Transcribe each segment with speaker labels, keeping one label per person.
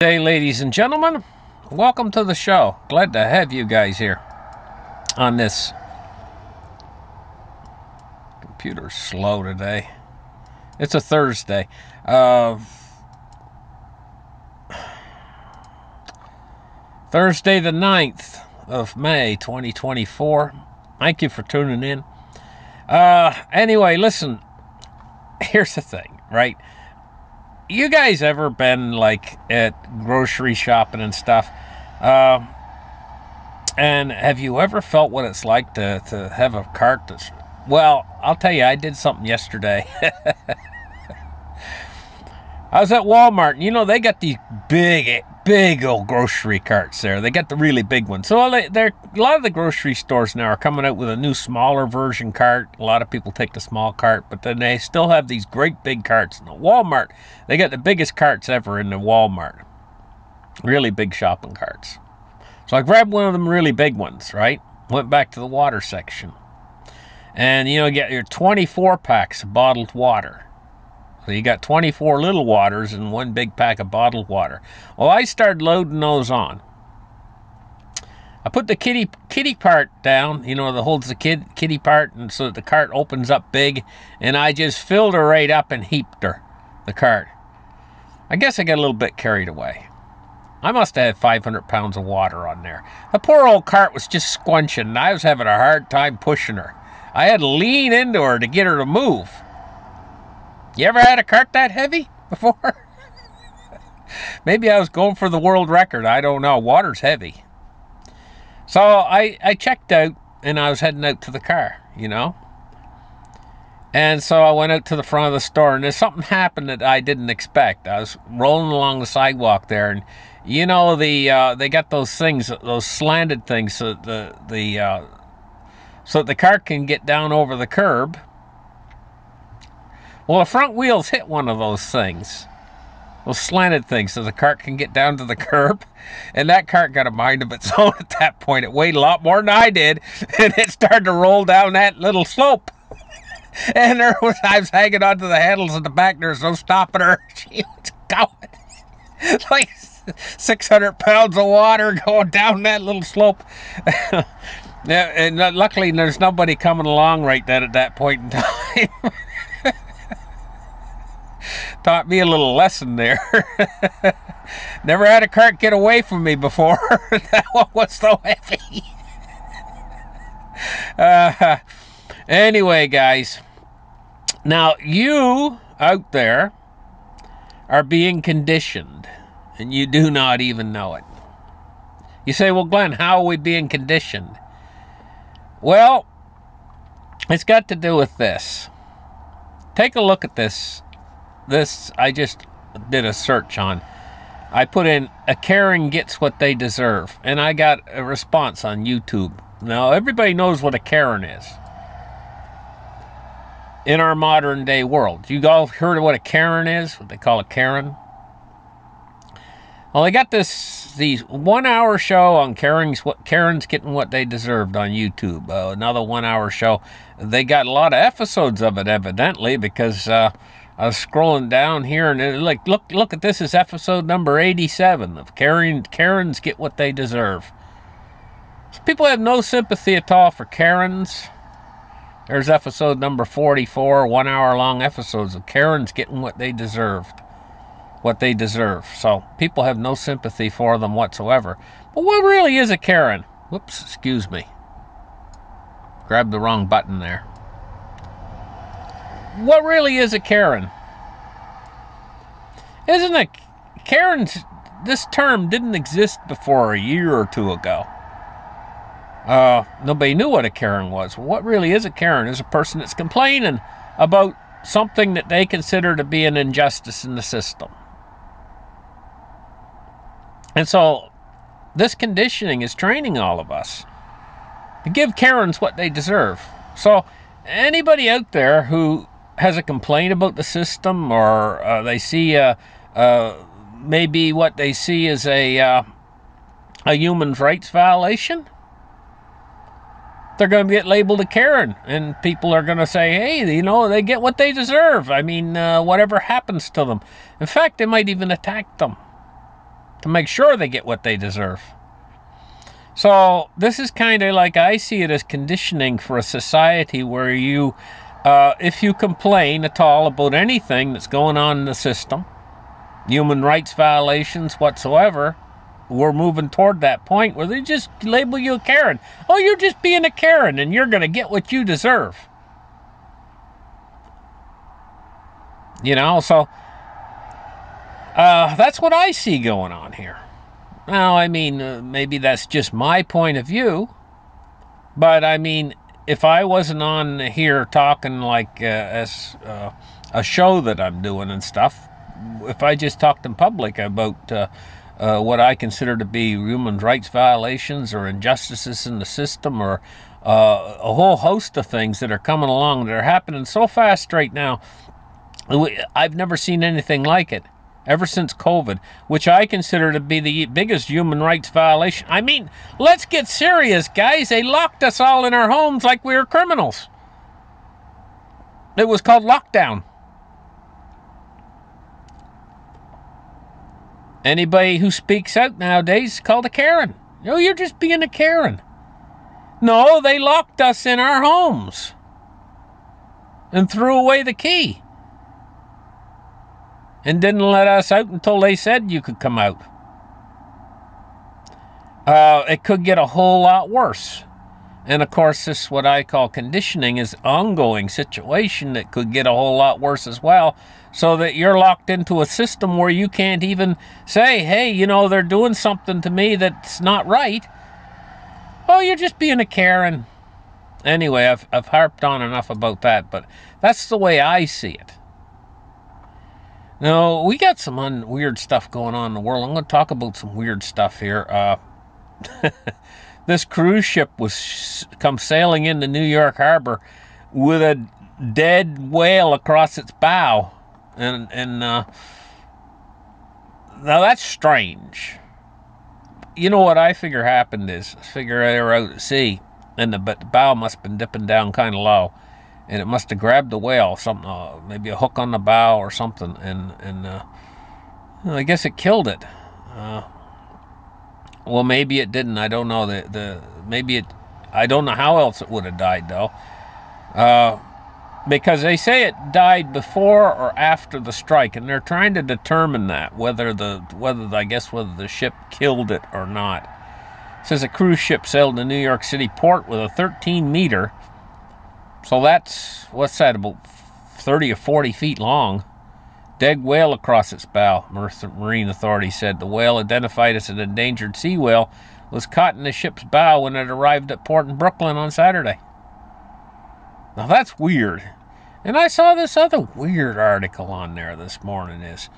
Speaker 1: Hey, ladies and gentlemen, welcome to the show. Glad to have you guys here on this. Computer's slow today. It's a Thursday. Thursday the 9th of May, 2024. Thank you for tuning in. Anyway, listen, here's the thing, right? You guys ever been like at grocery shopping and stuff? And have you ever felt what it's like to have a cart that's... Well, I'll tell you, I did something yesterday. I was at Walmart, and you know, they got these big old grocery carts there. They got the really big ones. So a lot of the grocery stores now are coming out with a new smaller version cart. A lot of people take the small cart, but then they still have these great big carts. In the Walmart, they got the biggest carts ever in the Walmart. Really big shopping carts. So I grabbed one of them really big ones, right? Went back to the water section. And, you know, you get your 24 packs of bottled water. So you got 24 little waters and one big pack of bottled water. Well, I started loading those on. I put the kitty part down, you know, that holds the kitty part, and so that the cart opens up big, and I just filled her right up and heaped her, the cart. I guess I got a little bit carried away. I must have had 500 pounds of water on there. The poor old cart was just squunching, and I was having a hard time pushing her. I had to lean into her to get her to move. You ever had a cart that heavy before? Maybe I was going for the world record. I don't know. Water's heavy. So I checked out, and I was heading out to the car, you know. And so I went out to the front of the store, and there's something happened that I didn't expect. I was rolling along the sidewalk there, and you know, they got those things, those slanted things, so so the cart can get down over the curb. Well, the front wheels hit one of those things, those slanted things, so the cart can get down to the curb. And that cart got a mind of its own at that point. It weighed a lot more than I did, and it started to roll down that little slope. And I was hanging onto the handles at the back. There's no stopping her. She was going like 600 pounds of water going down that little slope. Yeah, and luckily there's nobody coming along right then at that point in time. Taught me a little lesson there. Never had a cart get away from me before. That one was so heavy. Anyway, guys. Now, you out there are being conditioned, and you do not even know it. You say, well, Glenn, how are we being conditioned? Well, it's got to do with this. Take a look at this. This I just did a search on. I put in, "a Karen gets what they deserve," and I got a response on YouTube. Now, everybody knows what a Karen is in our modern day world. You all heard of what a Karen is? What they call a Karen? Well, they got the 1 hour show on Karen's getting what they deserved on YouTube. Another 1 hour show. They got a lot of episodes of it, evidently, because I was scrolling down here, and like, look at this. Is episode number 87 of Karens Get What They Deserve. So people have no sympathy at all for Karens. There's episode number 44, 1 hour long episodes of Karens getting what they deserve. So people have no sympathy for them whatsoever. But what really is a Karen? Whoops, excuse me. Grabbed the wrong button there. What really is a Karen? Isn't it Karen's? This term didn't exist before a year or two ago. Nobody knew what a Karen was. Well, what really is a Karen? Is a person that's complaining about something that they consider to be an injustice in the system. And so this conditioning is training all of us to give Karens what they deserve. So anybody out there who has a complaint about the system, or they see maybe what they see is a human rights violation, they're going to get labeled a Karen, and people are going to say, hey, you know, they get what they deserve. I mean, whatever happens to them. In fact, they might even attack them. to make sure they get what they deserve. So this is kind of like, I see it as conditioning for a society where you, if you complain at all about anything that's going on in the system, human rights violations whatsoever, we're moving toward that point where they just label you a Karen. Oh, you're just being a Karen and you're going to get what you deserve. You know, so that's what I see going on here. Now, I mean, maybe that's just my point of view, but I mean, if I wasn't on here talking like as a show that I'm doing and stuff, if I just talked in public about what I consider to be human rights violations or injustices in the system, or a whole host of things that are coming along that are happening so fast right now, I've never seen anything like it ever since COVID, which I consider to be the biggest human rights violation. I mean, let's get serious, guys. They locked us all in our homes like we were criminals. It was called lockdown. Anybody who speaks out nowadays is called a Karen. Oh, you're just being a Karen. No, they locked us in our homes and threw away the key and didn't let us out until they said you could come out. It could get a whole lot worse. And of course, this, what I call conditioning, is ongoing situation that could get a whole lot worse as well, so that you're locked into a system where you can't even say, hey, you know, they're doing something to me that's not right. Oh, you're just being a Karen. Anyway, I've harped on enough about that, but that's the way I see it. Now, we got some weird stuff going on in the world. I'm going to talk about some weird stuff here. This cruise ship was come sailing into New York Harbor with a dead whale across its bow. And now that's strange. You know what I figure happened is, I figure they were out at sea, and the bow must have been dipping down kind of low, and it must have grabbed the whale, something, maybe a hook on the bow or something, and I guess it killed it. Well, maybe it didn't. I don't know. I don't know how else it would have died though. Because they say it died before or after the strike, and they're trying to determine that, whether the ship killed it or not. It says a cruise ship sailed to New York City port with a 13-meter, so that's, what's that, about 30 or 40 feet long, dead whale across its bow, Marine authorities said. The whale, identified as an endangered sea whale, was caught in the ship's bow when it arrived at port in Brooklyn on Saturday. Now that's weird. And I saw this other weird article on there this morning. Is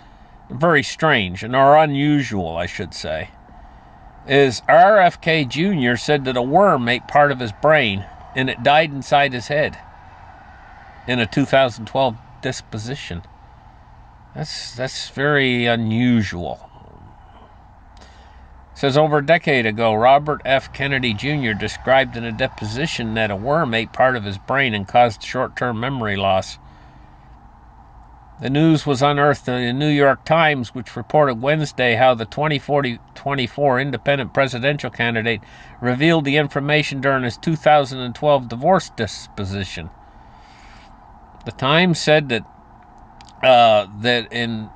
Speaker 1: very strange, or unusual, I should say. Is RFK Jr. said that a worm ate part of his brain and it died inside his head in a 2012 disposition. That's very unusual. It says over a decade ago, Robert F. Kennedy Jr. described in a deposition that a worm ate part of his brain and caused short-term memory loss. The news was unearthed in the New York Times, which reported Wednesday how the 2024 independent presidential candidate revealed the information during his 2012 divorce disposition. The Times said that in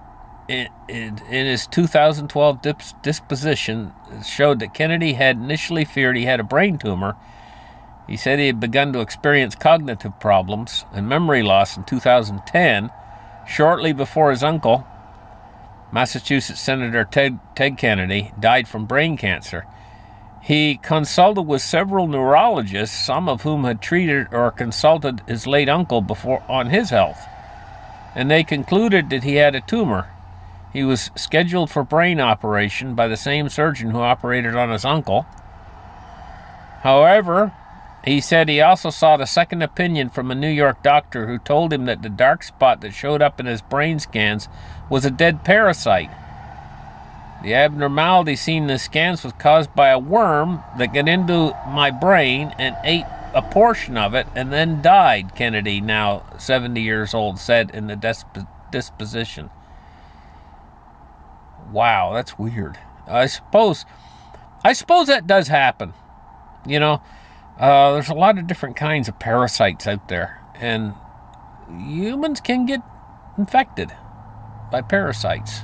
Speaker 1: his 2012 disposition, it showed that Kennedy had initially feared he had a brain tumor. He said he had begun to experience cognitive problems and memory loss in 2010, shortly before his uncle, Massachusetts Senator Ted Kennedy, died from brain cancer. He consulted with several neurologists, some of whom had treated or consulted his late uncle before on his health, and they concluded that he had a tumor. He was scheduled for brain operation by the same surgeon who operated on his uncle. However, he said he also sought a second opinion from a New York doctor who told him that the dark spot that showed up in his brain scans was a dead parasite. The abnormality seen in the scans was caused by a worm that got into my brain and ate a portion of it and then died, Kennedy, now 70 years old, said in the disposition. Wow, that's weird. I suppose that does happen. You know, there's a lot of different kinds of parasites out there, and humans can get infected by parasites,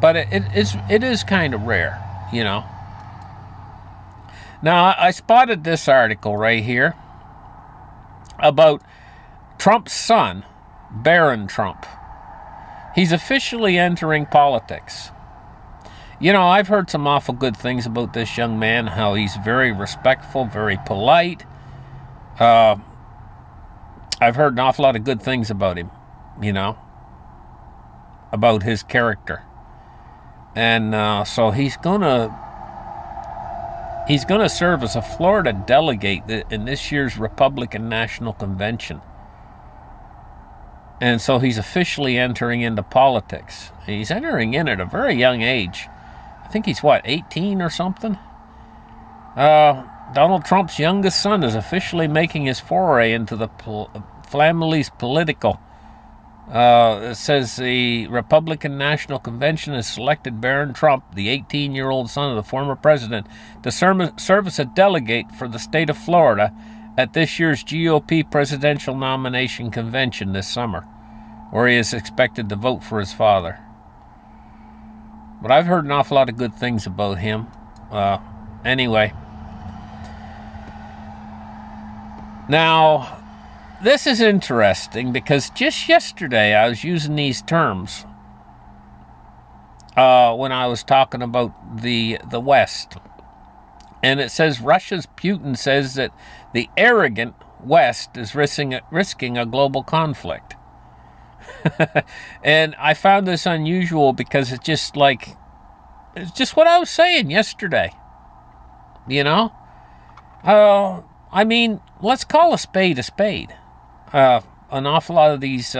Speaker 1: but it is kind of rare, you know. Now, I spotted this article right here about Trump's son, Barron Trump. He's officially entering politics. You know, I've heard some awful good things about this young man, how he's very respectful, very polite. I've heard an awful lot of good things about him, you know, about his character. And so he's gonna serve as a Florida delegate in this year's Republican National Convention. And so he's officially entering into politics. He's entering in at a very young age. I think he's, 18 or something? Donald Trump's youngest son is officially making his foray into the family's political. It says the Republican National Convention has selected Barron Trump, the 18-year-old son of the former president, to serve as a delegate for the state of Florida at this year's GOP presidential nomination convention this summer, where he is expected to vote for his father. But I've heard an awful lot of good things about him. Anyway. Now, this is interesting because just yesterday I was using these terms when I was talking about the West. And it says Russia's Putin says that the arrogant West is risking a global conflict. And I found this unusual because it's just what I was saying yesterday. You know? I mean, let's call a spade a spade. An awful lot of these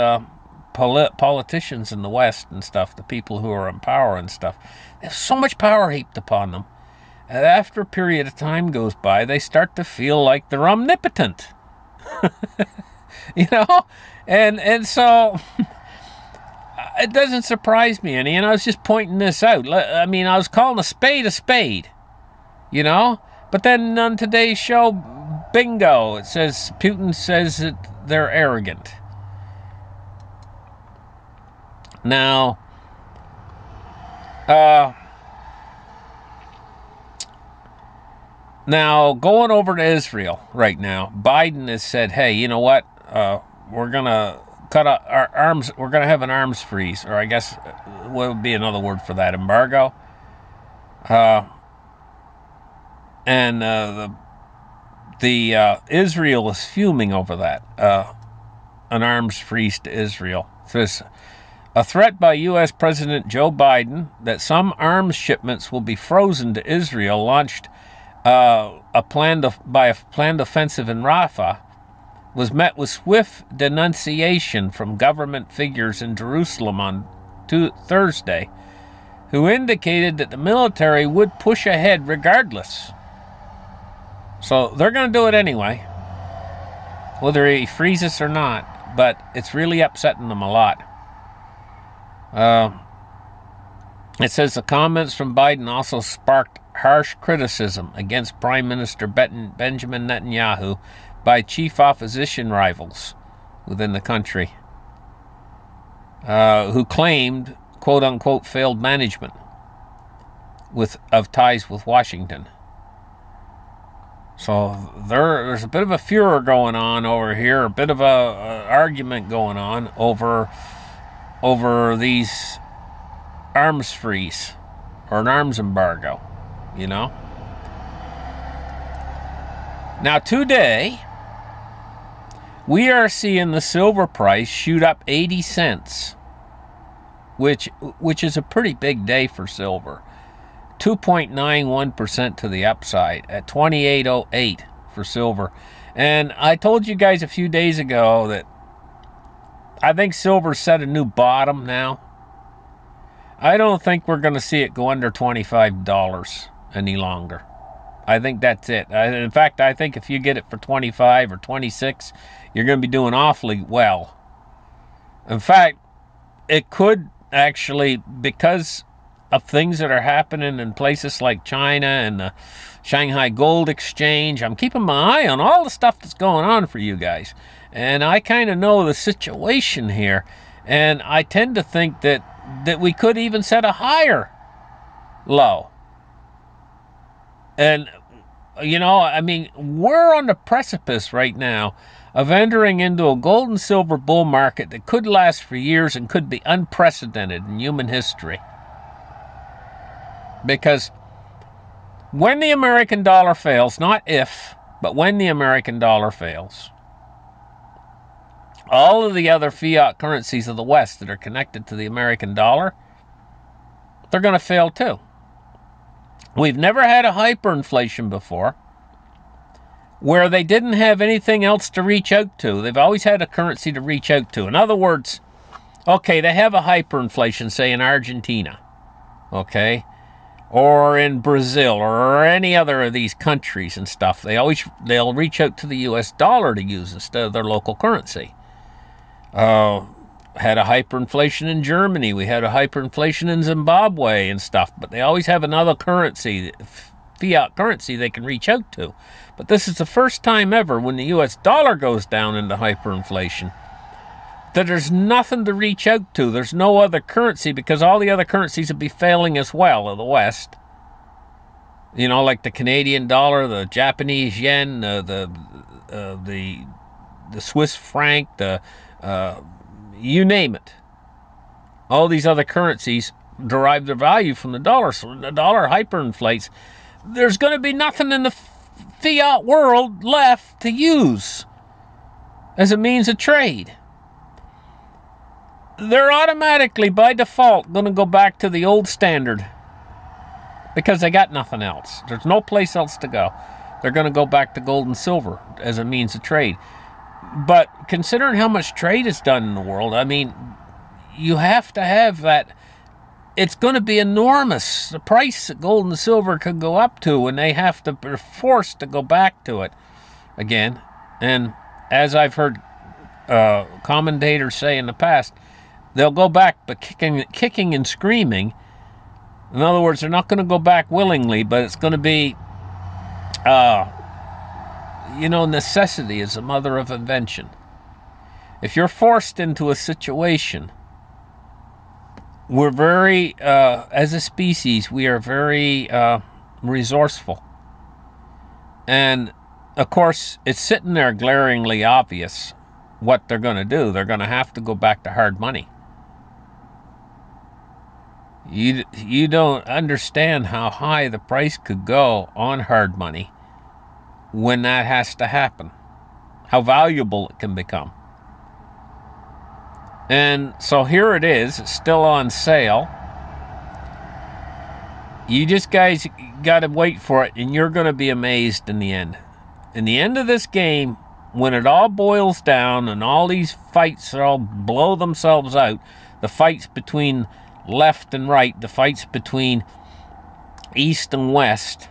Speaker 1: politicians in the West and stuff, the people who are in power and stuff, there's so much power heaped upon them. And after a period of time goes by, they start to feel like they're omnipotent. You know? And so it doesn't surprise me any, and I was just pointing this out. I mean, I was calling a spade, you know? But then on today's show, bingo, it says Putin says that they're arrogant. Now, going over to Israel right now, Biden has said, hey, you know what? We're going to cut our arms. We're going to have an arms freeze, or I guess what would be another word for that, embargo. And Israel is fuming over that, an arms freeze to Israel. There's a threat by U.S. President Joe Biden that some arms shipments will be frozen to Israel launched by a planned offensive in Rafah was met with swift denunciation from government figures in Jerusalem on Thursday, who indicated that the military would push ahead regardless. So they're going to do it anyway, whether he freezes or not, but it's really upsetting them a lot. It says the comments from Biden also sparked harsh criticism against Prime Minister Benjamin Netanyahu by chief opposition rivals within the country, who claimed, quote-unquote, failed management of ties with Washington. So there's a bit of a furor going on over here, a bit of a argument going on over these arms freeze or an arms embargo, you know. Now today, we are seeing the silver price shoot up 80 cents, which is a pretty big day for silver. 2.91% to the upside at 28.08 for silver. And I told you guys a few days ago that I think silver set a new bottom now. I don't think we're going to see it go under $25 any longer. I think that's it. In fact, I think if you get it for 25 or 26, you're going to be doing awfully well. In fact, it could actually, because of things that are happening in places like China and the Shanghai Gold Exchange. I'm keeping my eye on all the stuff that's going on for you guys. And I kind of know the situation here. And I tend to think that we could even set a higher low. And, you know, I mean, we're on the precipice right now of entering into a gold and silver bull market that could last for years and could be unprecedented in human history. Because when the American dollar fails, not if, but when the American dollar fails, all of the other fiat currencies of the West that are connected to the American dollar, they're going to fail too. We've never had a hyperinflation before where they didn't have anything else to reach out to. They've always had a currency to reach out to. In other words, okay, they have a hyperinflation, say in Argentina, okay, or in Brazil, or any other of these countries and stuff. They'll reach out to the U.S. dollar to use instead of their local currency. Had a hyperinflation in Germany. We had a hyperinflation in Zimbabwe and stuff. But they always have another currency, fiat currency, they can reach out to. But this is the first time ever when the U.S. dollar goes down into hyperinflation that there's nothing to reach out to. There's no other currency because all the other currencies would be failing as well of the West. You know, like the Canadian dollar, the Japanese yen, the Swiss franc, you name it. All these other currencies derive their value from the dollar. So when the dollar hyperinflates, there's going to be nothing in the fiat world left to use as a means of trade. They're automatically, by default, going to go back to the old standard because they got nothing else. There's no place else to go. They're going to go back to gold and silver as a means of trade. But considering how much trade is done in the world, I mean, you have to have that. It's going to be enormous. The price that gold and silver could go up to, and they're forced to go back to it again. And as I've heard commentators say in the past, they'll go back, but kicking and screaming. In other words, they're not going to go back willingly, but it's going to be, necessity is the mother of invention. If you're forced into a situation, we're very, as a species, we are very resourceful. And, of course, it's sitting there glaringly obvious what they're going to do. They're going to have to go back to hard money. You don't understand how high the price could go on hard money when that has to happen. How valuable it can become. And so here it is. It's still on sale. You just guys got to wait for it, and you're going to be amazed in the end. In the end of this game, when it all boils down and all these fights all blow themselves out, the fights between left and right, the fights between east and west,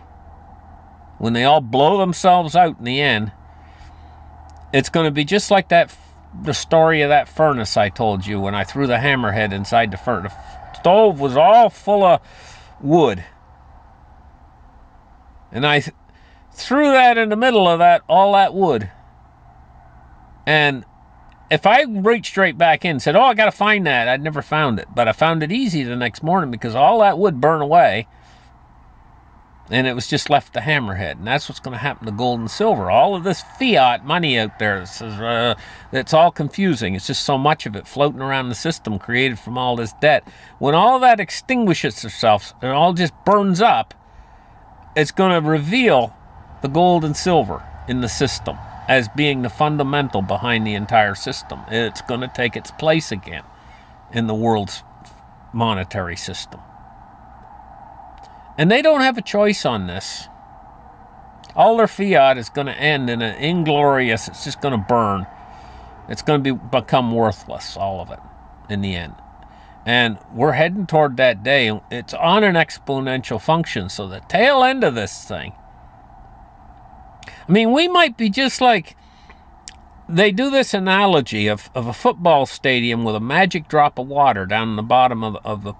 Speaker 1: when they all blow themselves out in the end, it's going to be just like the story of that furnace I told you when I threw the hammerhead inside the furnace. The stove was all full of wood. And I threw that in the middle of all that wood. And if I reached straight back in and said, I got to find that, I'd never found it. But I found it easy the next morning because all that wood burned away. And it was just left the hammerhead. And that's what's going to happen to gold and silver. All of this fiat money out there, it's all confusing. It's just so much of it floating around the system created from all this debt. When all that extinguishes itself and all just burns up, it's going to reveal the gold and silver in the system as being the fundamental behind the entire system. It's going to take its place again in the world's monetary system. And they don't have a choice on this. All their fiat is going to end in an inglorious, it's just going to burn. It's going to become worthless, all of it, in the end. And we're heading toward that day. It's on an exponential function, so the tail end of this thing, I mean, we might be just like, they do this analogy of a football stadium with a magic drop of water down in the bottom of the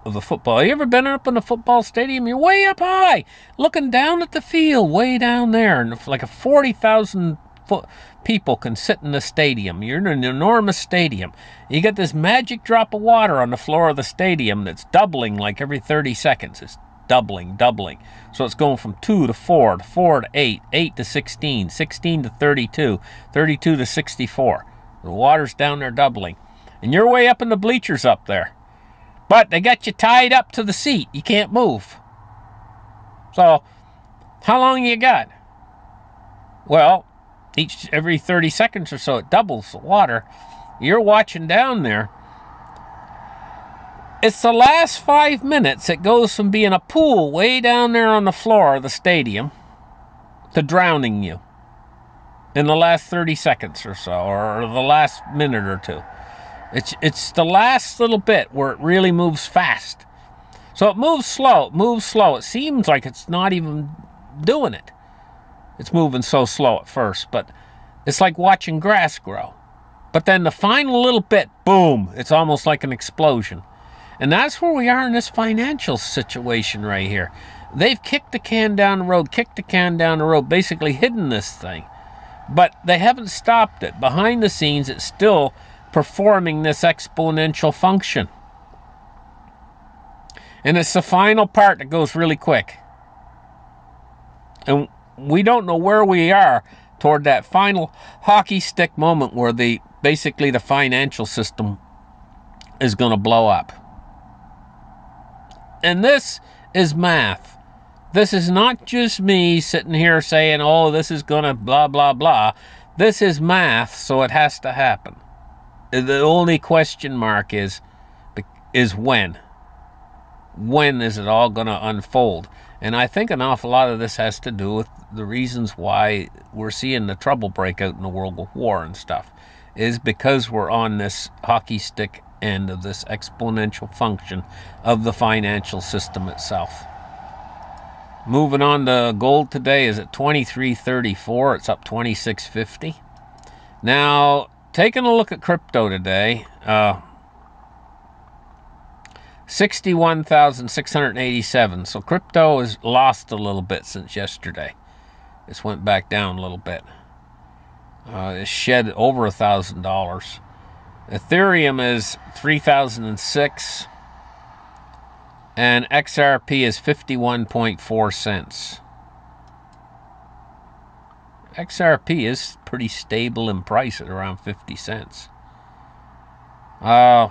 Speaker 1: of the football. You ever been up in a football stadium? You're way up high, looking down at the field, way down there, and like a 40,000 foot people can sit in the stadium. You're in an enormous stadium. You get this magic drop of water on the floor of the stadium that's doubling like every 30 seconds. It's doubling. So it's going from 2 to 4, to 4 to 8, 8 to 16, 16 to 32, 32 to 64. The water's down there doubling. And you're way up in the bleachers up there. But they got you tied up to the seat. You can't move. So, how long you got? Well, every 30 seconds or so, it doubles the water. You're watching down there. It's the last 5 minutes it goes from being a pool way down there on the floor of the stadium to drowning you in the last 30 seconds or so, or the last minute or two. It's the last little bit where it really moves fast. So it moves slow. It seems like it's not even doing it. It's moving so slow at first, but it's like watching grass grow. But then the final little bit, boom, it's almost like an explosion. And that's where we are in this financial situation right here. They've kicked the can down the road, basically hidden this thing. But they haven't stopped it. Behind the scenes, it's still performing this exponential function. And it's the final part that goes really quick. And we don't know where we are toward that final hockey stick moment where basically the financial system is going to blow up. And this is math. This is not just me sitting here saying, oh, this is going to blah, blah, blah. This is math, so it has to happen. The only question mark is when. When is it all going to unfold? And I think an awful lot of this has to do with the reasons why we're seeing the trouble break out in the World War and stuff, is because we're on this hockey stick end of this exponential function of the financial system itself. Moving on to gold today is at 23.34. It's up 26.50. Now, taking a look at crypto today, 61,687. So crypto has lost a little bit since yesterday. This went back down a little bit. It shed over $1,000. Ethereum is 3,006. And XRP is 51.4 cents. XRP is pretty stable in price at around 50 cents. The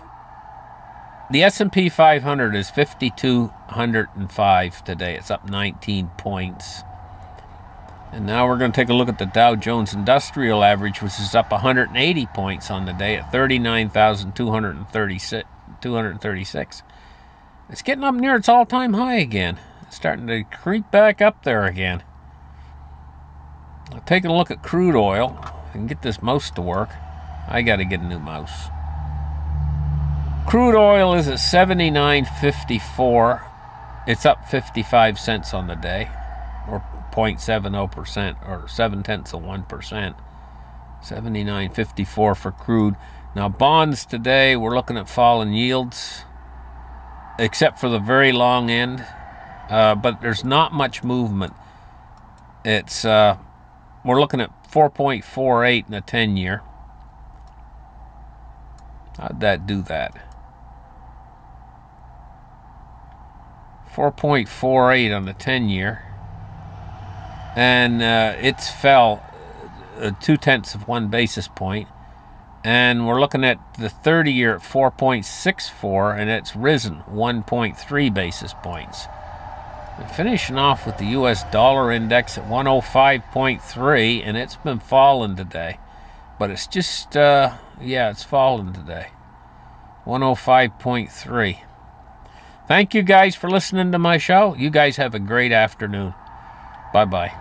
Speaker 1: S&P 500 is 5,205 today. It's up 19 points. And now we're going to take a look at the Dow Jones Industrial Average, which is up 180 points on the day at 39,236. It's getting up near its all-time high again. It's starting to creep back up there again. Taking a look at crude oil. If I can get this mouse to work. I got to get a new mouse. Crude oil is at 79.54. It's up 55 cents on the day, or 0.70%, or 0.7%. 79.54 for crude. Now bonds today, we're looking at falling yields, except for the very long end, but there's not much movement. It's we're looking at 4.48 in a 10-year. How'd that do that? 4.48 on the 10-year, and it's fell 0.2 basis point. And we're looking at the 30-year at 4.64, and it's risen 1.3 basis points. And finishing off with the U.S. dollar index at 105.3, and it's been falling today. But it's just, it's falling today. 105.3. Thank you guys for listening to my show. You guys have a great afternoon. Bye-bye.